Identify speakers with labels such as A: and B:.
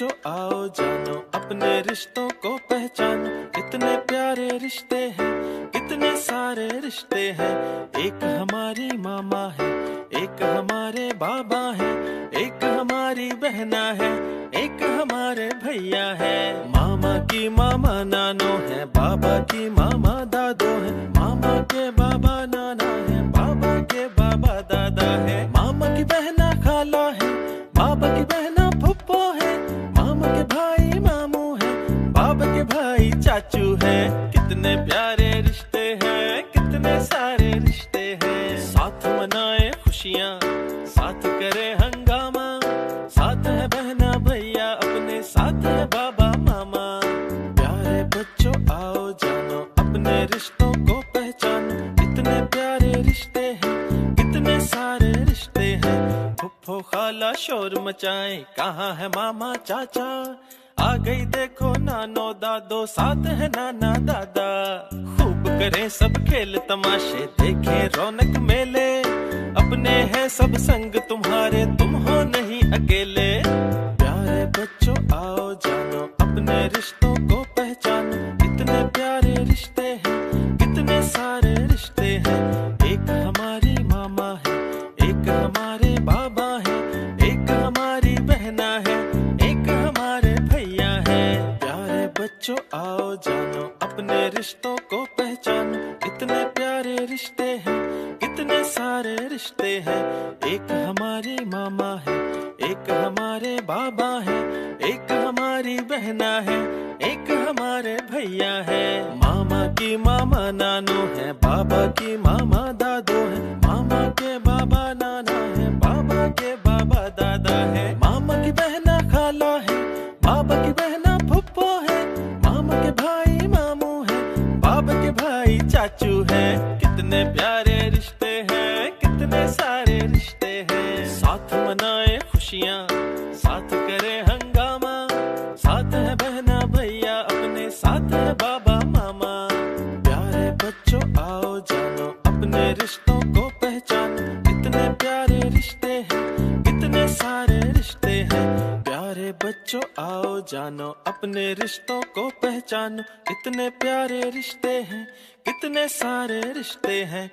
A: बच्चों आओ जानो अपने रिश्तों को पहचानो, कितने प्यारे रिश्ते हैं, कितने सारे रिश्ते हैं। एक हमारी मामा है, एक हमारे बाबा है, एक हमारी बहना है, एक हमारे भैया है। मामा की मामा नानो है, बाबा की मामा दादो है, मामा के बाबा नाना है, बाबा के बाबा दादा है। मामा की बहना खाला है, बाबा की बहना फुप्पो है, मामा के भाई मामू है, बाबा के भाई चाचू है। कितने प्यारे रिश्ते हैं, कितने सारे रिश्ते हैं। साथ मनाए खुशियाँ, साथ करे हंगामा, साथ है बहना भैया अपने, साथ है बाबा मामा। प्यारे बच्चों आओ जानो अपने रिश्तों को पहचानो, कितने प्यारे रिश्ते हैं, कितने सारे रिश्ते हैं। फुफ्फो खाला शोर मचाए, कहाँ है मामा चाचा, आ गई देखो नानो दादो, साथ है नाना दादा। खूब करें सब खेल तमाशे, देखें रौनक मेले, अपने हैं सब संग तुम्हारे, तुम हो नहीं अकेले। प्यारे बच्चों आओ जानो अपने रिश्तों को पहचानो, कितने प्यारे रिश्ते हैं, कितने सारे रिश्ते हैं। एक हमारी मामा है, एक हमारे बाबा है, एक हमारी बहना है, एक हमारे भैया है। प्यारे बच्चों आओ जानो अपने रिश्तों को पहचानो, कितने प्यारे रिश्ते हैं, कितने सारे रिश्ते हैं। एक हमारी मामा है, एक हमारे बाबा है, एक हमारी बहना है, एक हमारे भैया है। मामा की मामा नानो है, बाबा की मामा दादो है, मामा के बाबा नाना है, बाबा के बाबा दादा है। मामा की बहना खाला है, बाबा की बहना फुप्पो है, मामा के भाई मामू है, बाबा के भाई चाचू है। कितने प्यारे रिश्ते हैं, कितने सारे रिश्ते हैं। साथ मनाए खुशियाँ, साथ करे हंगामा, साथ है बहना भैया अपने, साथ है बाबा मामा। प्यारे बच्चों आओ जानो अपने रिश्तों को पहचानो, कितने प्यारे रिश्ते हैं, कितने सारे रिश्ते हैं। प्यारे बच्चों आओ जानो अपने रिश्तों को पहचानो, कितने प्यारे रिश्ते हैं, कितने सारे रिश्ते हैं।